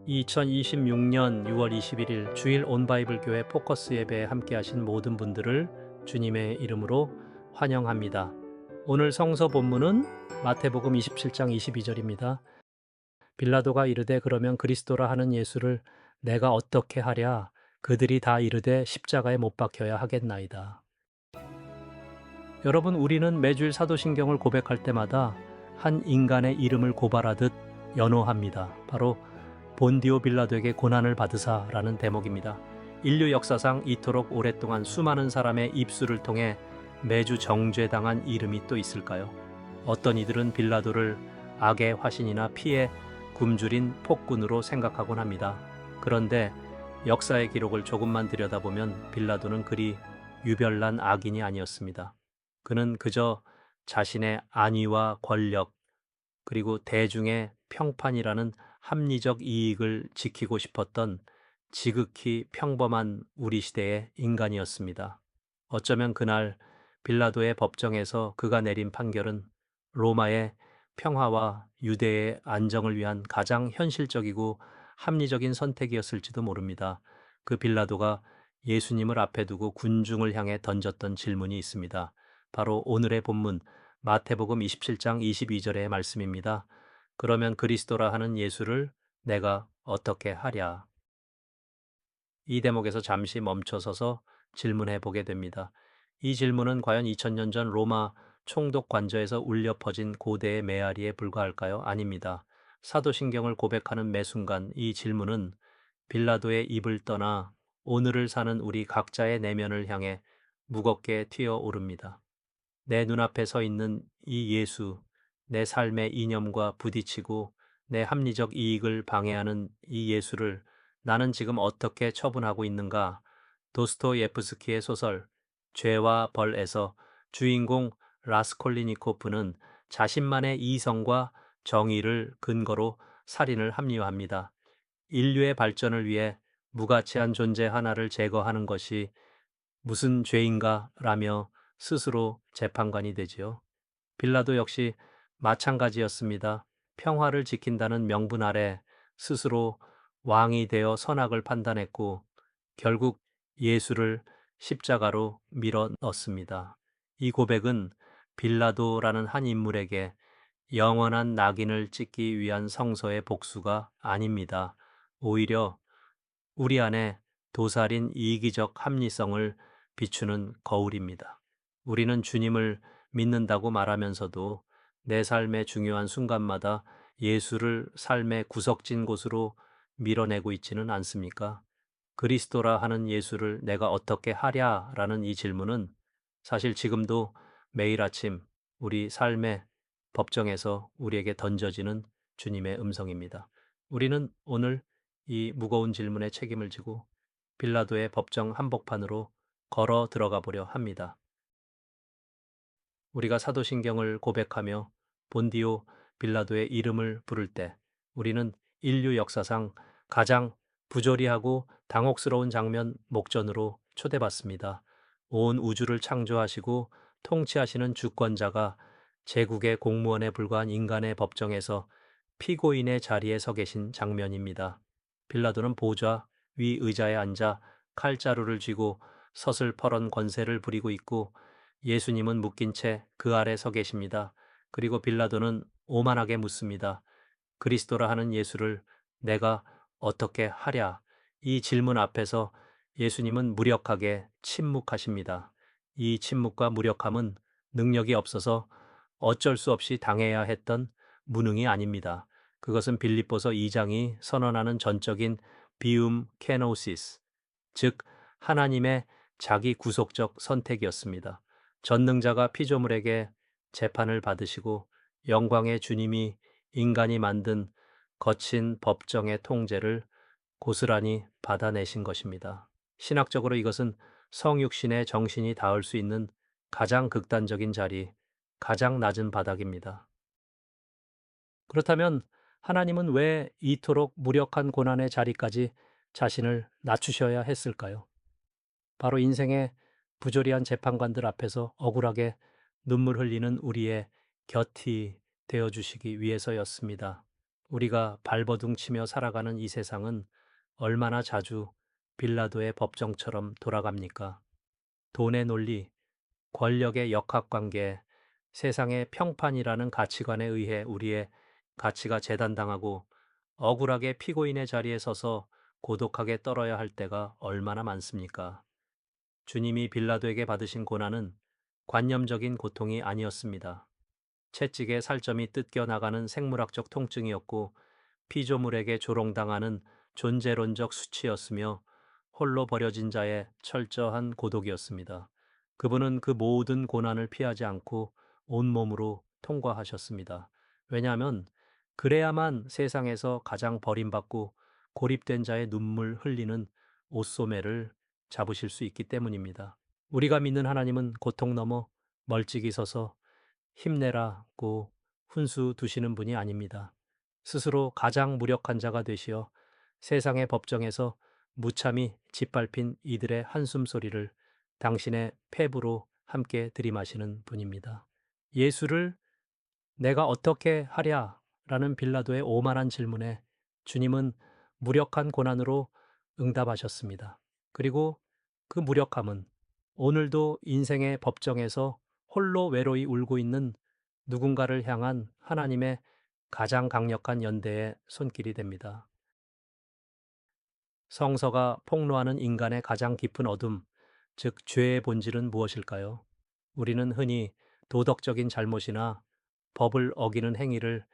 2026년 6월 21일 주일 온바이블 교회 포커스 예배에 함께하신 모든 분들을 주님의 이름으로 환영합니다. 오늘 성서 본문은 마태복음 27장 22절입니다. 빌라도가 이르되 그러면 그리스도라 하는 예수를 내가 어떻게 하랴? 그들이 다 이르되 십자가에 못 박혀야 하겠나이다. 여러분, 우리는 매주일 사도신경을 고백할 때마다 한 인간의 이름을 고발하듯 연호합니다. 바로 본디오 빌라도에게 고난을 받으사라는 대목입니다. 인류 역사상 이토록 오랫동안 수많은 사람의 입술을 통해 매주 정죄당한 이름이 또 있을까요? 어떤 이들은 빌라도를 악의 화신이나 피의 굶주린 폭군으로 생각하곤 합니다. 그런데 역사의 기록을 조금만 들여다보면 빌라도는 그리 유별난 악인이 아니었습니다. 그는 그저 자신의 안위와 권력, 그리고 대중의 평판이라는 합리적 이익을 지키고 싶었던 지극히 평범한 우리 시대의 인간이었습니다. 어쩌면 그날 빌라도의 법정에서 그가 내린 판결은 로마의 평화와 유대의 안정을 위한 가장 현실적이고 합리적인 선택이었을지도 모릅니다. 그 빌라도가 예수님을 앞에 두고 군중을 향해 던졌던 질문이 있습니다. 바로 오늘의 본문 마태복음 27장 22절의 말씀입니다. 그러면 그리스도라 하는 예수를 내가 어떻게 하랴? 이 대목에서 잠시 멈춰서서 질문해 보게 됩니다. 이 질문은 과연 2000년 전 로마 총독 관저에서 울려 퍼진 고대의 메아리에 불과할까요? 아닙니다. 사도신경을 고백하는 매 순간 이 질문은 빌라도의 입을 떠나 오늘을 사는 우리 각자의 내면을 향해 무겁게 튀어오릅니다. 내 눈앞에 서 있는 이 예수, 내 삶의 이념과 부딪히고 내 합리적 이익을 방해하는 이 예수를 나는 지금 어떻게 처분하고 있는가? 도스토예프스키의 소설 죄와 벌에서 주인공 라스콜리니코프는 자신만의 이성과 정의를 근거로 살인을 합리화합니다. 인류의 발전을 위해 무가치한 존재 하나를 제거하는 것이 무슨 죄인가 라며 스스로 재판관이 되지요. 빌라도 역시 마찬가지였습니다. 평화를 지킨다는 명분 아래 스스로 왕이 되어 선악을 판단했고 결국 예수를 십자가로 밀어 넣습니다. 이 고백은 빌라도라는 한 인물에게 영원한 낙인을 찍기 위한 성서의 복수가 아닙니다. 오히려 우리 안에 도살인 이기적 합리성을 비추는 거울입니다. 우리는 주님을 믿는다고 말하면서도 내 삶의 중요한 순간마다 예수를 삶의 구석진 곳으로 밀어내고 있지는 않습니까? 그리스도라 하는 예수를 내가 어떻게 하랴? 라는 이 질문은 사실 지금도 매일 아침 우리 삶의 법정에서 우리에게 던져지는 주님의 음성입니다. 우리는 오늘 이 무거운 질문에 책임을 지고 빌라도의 법정 한복판으로 걸어 들어가 보려 합니다. 우리가 사도신경을 고백하며 본디오 빌라도의 이름을 부를 때 우리는 인류 역사상 가장 부조리하고 당혹스러운 장면 목전으로 초대받습니다. 온 우주를 창조하시고 통치하시는 주권자가 제국의 공무원에 불과한 인간의 법정에서 피고인의 자리에 서 계신 장면입니다. 빌라도는 보좌 위 의자에 앉아 칼자루를 쥐고 서슬퍼런 권세를 부리고 있고 예수님은 묶인 채 그 아래 서 계십니다. 그리고 빌라도는 오만하게 묻습니다. 그리스도라 하는 예수를 내가 어떻게 하랴? 이 질문 앞에서 예수님은 무력하게 침묵하십니다. 이 침묵과 무력함은 능력이 없어서 어쩔 수 없이 당해야 했던 무능이 아닙니다. 그것은 빌립보서 2장이 선언하는 전적인 비움 케노시스, 즉 하나님의 자기 구속적 선택이었습니다. 전능자가 피조물에게 재판을 받으시고 영광의 주님이 인간이 만든 거친 법정의 통제를 고스란히 받아내신 것입니다. 신학적으로 이것은 성육신의 정신이 닿을 수 있는 가장 극단적인 자리, 가장 낮은 바닥입니다. 그렇다면 하나님은 왜 이토록 무력한 고난의 자리까지 자신을 낮추셔야 했을까요? 바로 인생의 부조리한 재판관들 앞에서 억울하게 눈물 흘리는 우리의 곁이 되어 주시기 위해서였습니다. 우리가 발버둥 치며 살아가는 이 세상은 얼마나 자주 빌라도의 법정처럼 돌아갑니까? 돈의 논리, 권력의 역학관계, 세상의 평판이라는 가치관에 의해 우리의 가치가 재단당하고 억울하게 피고인의 자리에 서서 고독하게 떨어야 할 때가 얼마나 많습니까? 주님이 빌라도에게 받으신 고난은 관념적인 고통이 아니었습니다. 채찍에 살점이 뜯겨 나가는 생물학적 통증이었고 피조물에게 조롱당하는 존재론적 수치였으며 홀로 버려진 자의 철저한 고독이었습니다. 그분은 그 모든 고난을 피하지 않고 온몸으로 통과하셨습니다. 왜냐하면 그래야만 세상에서 가장 버림받고 고립된 자의 눈물 흘리는 옷소매를 잡으실 수 있기 때문입니다. 우리가 믿는 하나님은 고통 넘어 멀찍이 서서 힘내라고 훈수 두시는 분이 아닙니다. 스스로 가장 무력한 자가 되시어 세상의 법정에서 무참히 짓밟힌 이들의 한숨 소리를 당신의 폐부로 함께 들이마시는 분입니다. 예수를 내가 어떻게 하랴? 라는 빌라도의 오만한 질문에 주님은 무력한 고난으로 응답하셨습니다. 그리고 그 무력함은 오늘도 인생의 법정에서 홀로 외로이 울고 있는 누군가를 향한 하나님의 가장 강력한 연대의 손길이 됩니다. 성서가 폭로하는 인간의 가장 깊은 어둠, 즉 죄의 본질은 무엇일까요? 우리는 흔히 도덕적인 잘못이나 법을 어기는 행위를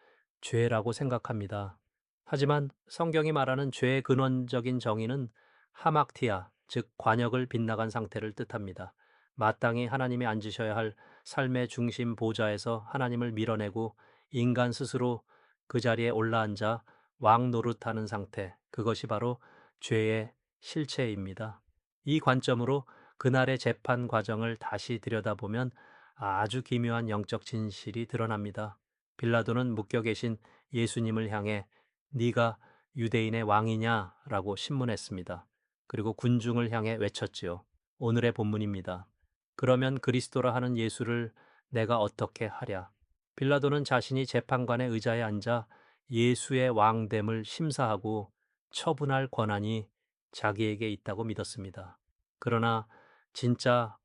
죄라고 생각합니다. 하지만 성경이 말하는 죄의 근원적인 정의는 하막티아, 즉 관역을 빗나간 상태를 뜻합니다. 마땅히 하나님이 앉으셔야 할 삶의 중심 보좌에서 하나님을 밀어내고 인간 스스로 그 자리에 올라앉아 왕 노릇하는 상태, 그것이 바로 죄의 실체입니다. 이 관점으로 그날의 재판 과정을 다시 들여다보면 아주 기묘한 영적 진실이 드러납니다. 빌라도는 묶여 계신 예수님을 향해 네가 유대인의 왕이냐라고 신문했습니다. 그리고 군중을 향해 외쳤지요. 오늘의 본문입니다. 그러면 그리스도라 하는 예수를 내가 어떻게 하랴? 빌라도는 자신이 재판관의 의자에 앉아 예수의 왕됨을 심사하고 처분할 권한이 자기에게 있다고 믿었습니다. 그러나 진짜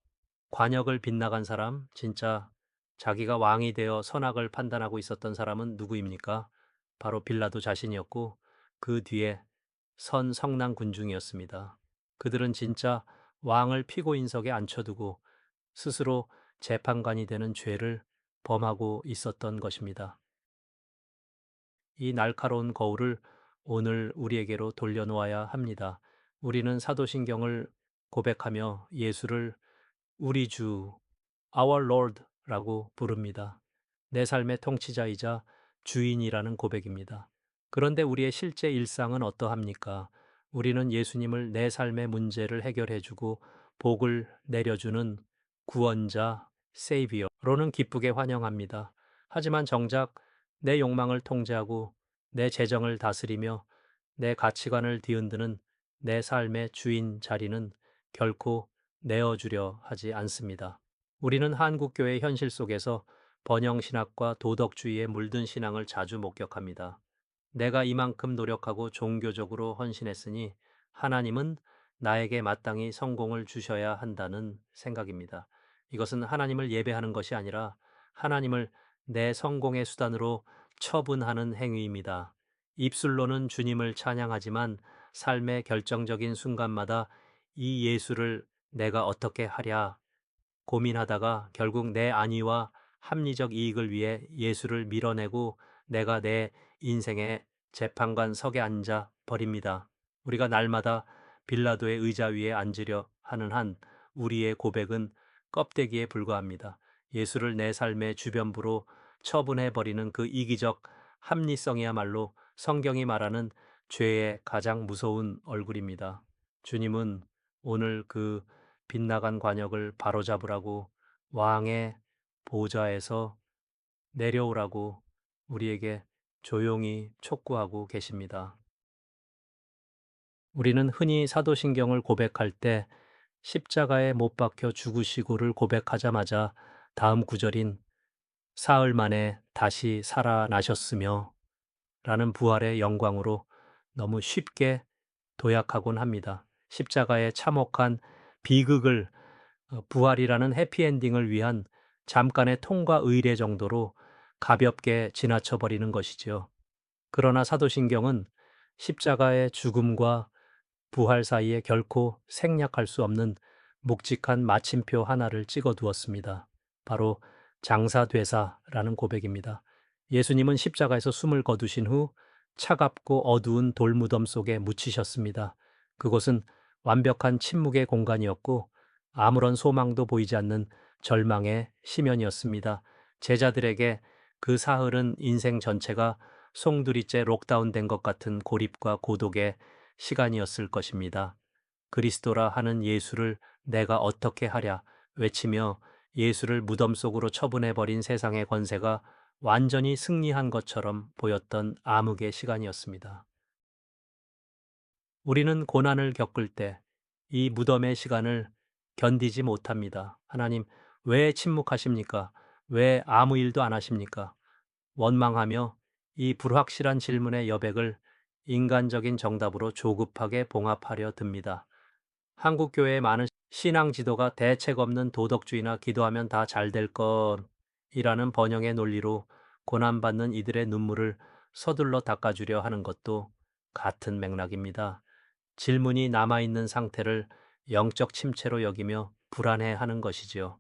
관역을 빗나간 사람, 진짜 자기가 왕이 되어 선악을 판단하고 있었던 사람은 누구입니까? 바로 빌라도 자신이었고 그 뒤에 선 성난 군중이었습니다. 그들은 진짜 왕을 피고인석에 앉혀두고 스스로 재판관이 되는 죄를 범하고 있었던 것입니다. 이 날카로운 거울을 오늘 우리에게로 돌려놓아야 합니다. 우리는 사도신경을 고백하며 예수를 우리 주, Our Lord라고 부릅니다. 내 삶의 통치자이자 주인이라는 고백입니다. 그런데 우리의 실제 일상은 어떠합니까? 우리는 예수님을 내 삶의 문제를 해결해주고 복을 내려주는 구원자, 세이비어로는 기쁘게 환영합니다. 하지만 정작 내 욕망을 통제하고 내 재정을 다스리며 내 가치관을 뒤흔드는 내 삶의 주인 자리는 결코 내어주려 하지 않습니다. 우리는 한국교회 현실 속에서 번영신학과 도덕주의에 물든 신앙을 자주 목격합니다. 내가 이만큼 노력하고 종교적으로 헌신했으니 하나님은 나에게 마땅히 성공을 주셔야 한다는 생각입니다. 이것은 하나님을 예배하는 것이 아니라 하나님을 내 성공의 수단으로 처분하는 행위입니다. 입술로는 주님을 찬양하지만 삶의 결정적인 순간마다 이 예수를 내가 어떻게 하랴 고민하다가 결국 내 안위와 합리적 이익을 위해 예수를 밀어내고 내가 내 인생의 재판관 석에 앉아 버립니다. 우리가 날마다 빌라도의 의자 위에 앉으려 하는 한 우리의 고백은 껍데기에 불과합니다. 예수를 내 삶의 주변부로 처분해 버리는 그 이기적 합리성이야말로 성경이 말하는 죄의 가장 무서운 얼굴입니다. 주님은 오늘 그 빗나간 관역을 바로잡으라고 왕의 보좌에서 내려오라고 우리에게 조용히 촉구하고 계십니다. 우리는 흔히 사도신경을 고백할 때 십자가에 못 박혀 죽으시고를 고백하자마자 다음 구절인 사흘 만에 다시 살아나셨으며 라는 부활의 영광으로 너무 쉽게 도약하곤 합니다. 십자가의 참혹한 비극을 부활이라는 해피엔딩을 위한 잠깐의 통과 의례 정도로 가볍게 지나쳐 버리는 것이지요. 그러나 사도신경은 십자가의 죽음과 부활 사이에 결코 생략할 수 없는 묵직한 마침표 하나를 찍어 두었습니다. 바로 장사되사라는 고백입니다. 예수님은 십자가에서 숨을 거두신 후 차갑고 어두운 돌무덤 속에 묻히셨습니다. 그곳은 완벽한 침묵의 공간이었고 아무런 소망도 보이지 않는 절망의 심연이었습니다. 제자들에게 그 사흘은 인생 전체가 송두리째 록다운된 것 같은 고립과 고독의 시간이었을 것입니다. 그리스도라 하는 예수를 내가 어떻게 하랴 외치며 예수를 무덤 속으로 처분해버린 세상의 권세가 완전히 승리한 것처럼 보였던 암흑의 시간이었습니다. 우리는 고난을 겪을 때 이 무덤의 시간을 견디지 못합니다. 하나님, 왜 침묵하십니까? 왜 아무 일도 안 하십니까? 원망하며 이 불확실한 질문의 여백을 인간적인 정답으로 조급하게 봉합하려 듭니다. 한국 교회의 많은 신앙 지도가 대책 없는 도덕주의나 기도하면 다 잘 될 것이라는 번영의 논리로 고난받는 이들의 눈물을 서둘러 닦아주려 하는 것도 같은 맥락입니다. 질문이 남아있는 상태를 영적 침체로 여기며 불안해하는 것이지요.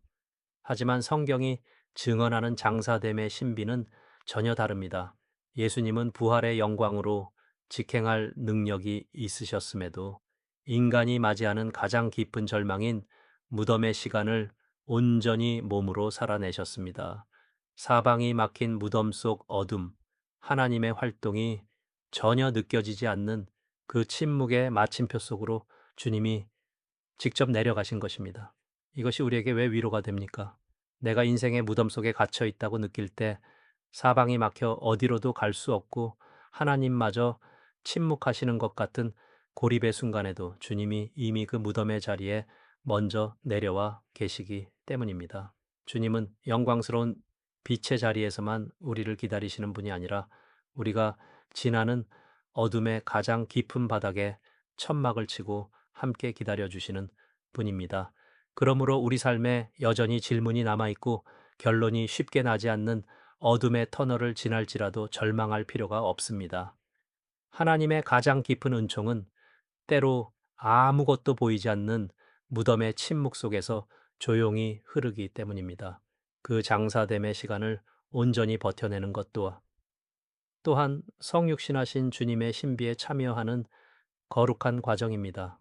하지만 성경이 증언하는 장사됨의 신비는 전혀 다릅니다. 예수님은 부활의 영광으로 직행할 능력이 있으셨음에도 인간이 맞이하는 가장 깊은 절망인 무덤의 시간을 온전히 몸으로 살아내셨습니다. 사방이 막힌 무덤 속 어둠, 하나님의 활동이 전혀 느껴지지 않는 그 침묵의 마침표 속으로 주님이 직접 내려가신 것입니다. 이것이 우리에게 왜 위로가 됩니까? 내가 인생의 무덤 속에 갇혀 있다고 느낄 때 사방이 막혀 어디로도 갈 수 없고 하나님마저 침묵하시는 것 같은 고립의 순간에도 주님이 이미 그 무덤의 자리에 먼저 내려와 계시기 때문입니다. 주님은 영광스러운 빛의 자리에서만 우리를 기다리시는 분이 아니라 우리가 지나는 어둠의 가장 깊은 바닥에 천막을 치고 함께 기다려주시는 분입니다. 그러므로 우리 삶에 여전히 질문이 남아있고 결론이 쉽게 나지 않는 어둠의 터널을 지날지라도 절망할 필요가 없습니다. 하나님의 가장 깊은 은총은 때로 아무것도 보이지 않는 무덤의 침묵 속에서 조용히 흐르기 때문입니다. 그 장사됨의 시간을 온전히 버텨내는 것 또한 성육신하신 주님의 신비에 참여하는 거룩한 과정입니다.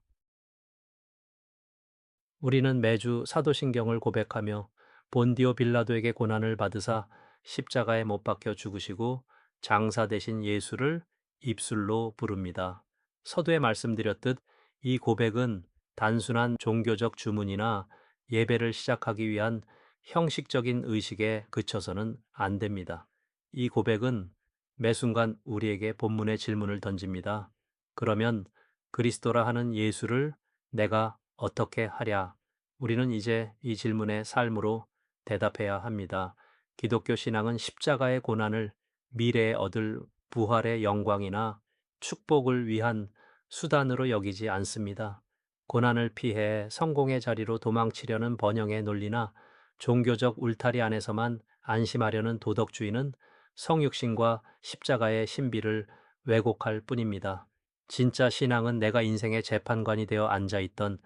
우리는 매주 사도신경을 고백하며 본디오 빌라도에게 고난을 받으사 십자가에 못 박혀 죽으시고 장사 되신 예수를 입술로 부릅니다. 서두에 말씀드렸듯 이 고백은 단순한 종교적 주문이나 예배를 시작하기 위한 형식적인 의식에 그쳐서는 안 됩니다. 이 고백은 매 순간 우리에게 본문의 질문을 던집니다. 그러면 그리스도라 하는 예수를 내가 어떻게 하랴? 우리는 이제 이 질문에 삶으로 대답해야 합니다. 기독교 신앙은 십자가의 고난을 미래에 얻을 부활의 영광이나 축복을 위한 수단으로 여기지 않습니다. 고난을 피해 성공의 자리로 도망치려는 번영의 논리나 종교적 울타리 안에서만 안심하려는 도덕주의는 성육신과 십자가의 신비를 왜곡할 뿐입니다. 진짜 신앙은 내가 인생의 재판관이 되어 앉아있던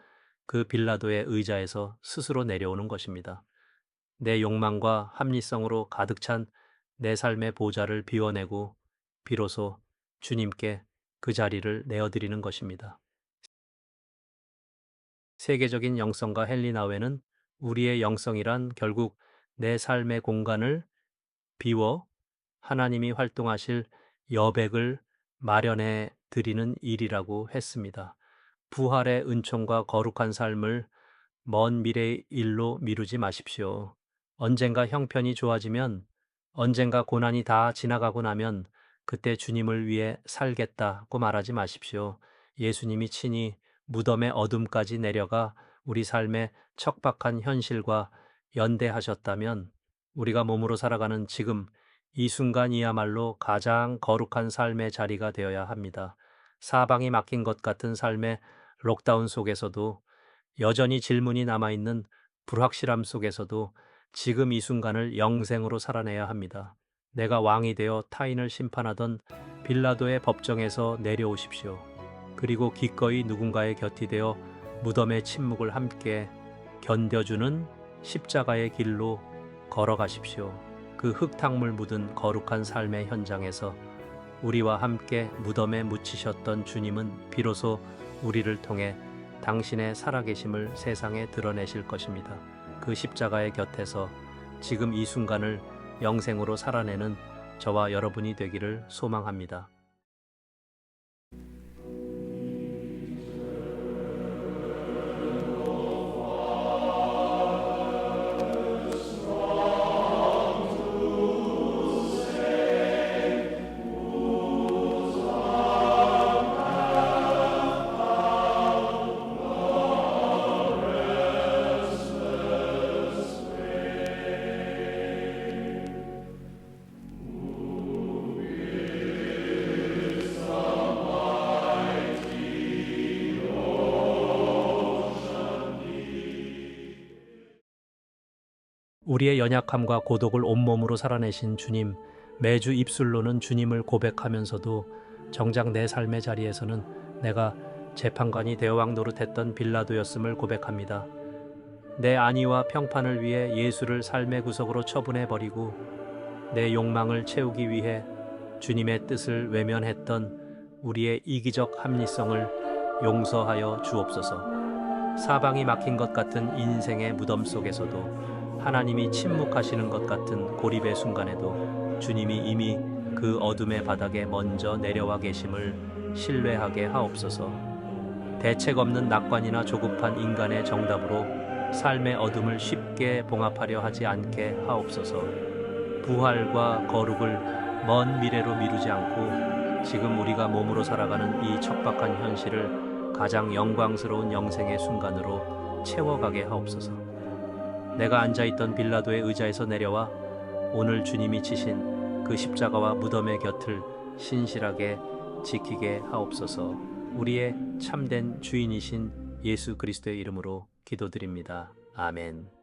그 빌라도의 의자에서 스스로 내려오는 것입니다. 내 욕망과 합리성으로 가득 찬 내 삶의 보좌를 비워내고 비로소 주님께 그 자리를 내어드리는 것입니다. 세계적인 영성가 헨리 나웨는 우리의 영성이란 결국 내 삶의 공간을 비워 하나님이 활동하실 여백을 마련해 드리는 일이라고 했습니다. 부활의 은총과 거룩한 삶을 먼 미래의 일로 미루지 마십시오. 언젠가 형편이 좋아지면, 언젠가 고난이 다 지나가고 나면 그때 주님을 위해 살겠다고 말하지 마십시오. 예수님이 친히 무덤의 어둠까지 내려가 우리 삶의 척박한 현실과 연대하셨다면 우리가 몸으로 살아가는 지금 이 순간이야말로 가장 거룩한 삶의 자리가 되어야 합니다. 사방이 막힌 것 같은 삶의 록다운 속에서도, 여전히 질문이 남아있는 불확실함 속에서도 지금 이 순간을 영생으로 살아내야 합니다. 내가 왕이 되어 타인을 심판하던 빌라도의 법정에서 내려오십시오. 그리고 기꺼이 누군가의 곁이 되어 무덤의 침묵을 함께 견뎌주는 십자가의 길로 걸어가십시오. 그 흙탕물 묻은 거룩한 삶의 현장에서 우리와 함께 무덤에 묻히셨던 주님은 비로소 우리를 통해 당신의 살아계심을 세상에 드러내실 것입니다. 그 십자가의 곁에서 지금 이 순간을 영생으로 살아내는 저와 여러분이 되기를 소망합니다. 우리의 연약함과 고독을 온몸으로 살아내신 주님, 매주 입술로는 주님을 고백하면서도 정작 내 삶의 자리에서는 내가 재판관이 되어 왕 노릇했던 빌라도였음을 고백합니다. 내 안위와 평판을 위해 예수를 삶의 구석으로 처분해버리고 내 욕망을 채우기 위해 주님의 뜻을 외면했던 우리의 이기적 합리성을 용서하여 주옵소서. 사방이 막힌 것 같은 인생의 무덤 속에서도, 하나님이 침묵하시는 것 같은 고립의 순간에도 주님이 이미 그 어둠의 바닥에 먼저 내려와 계심을 신뢰하게 하옵소서. 대책 없는 낙관이나 조급한 인간의 정답으로 삶의 어둠을 쉽게 봉합하려 하지 않게 하옵소서. 부활과 거룩을 먼 미래로 미루지 않고 지금 우리가 몸으로 살아가는 이 척박한 현실을 가장 영광스러운 영생의 순간으로 채워가게 하옵소서. 내가 앉아있던 빌라도의 의자에서 내려와 오늘 주님이 치신 그 십자가와 무덤의 곁을 신실하게 지키게 하옵소서. 우리의 참된 주인이신 예수 그리스도의 이름으로 기도드립니다. 아멘.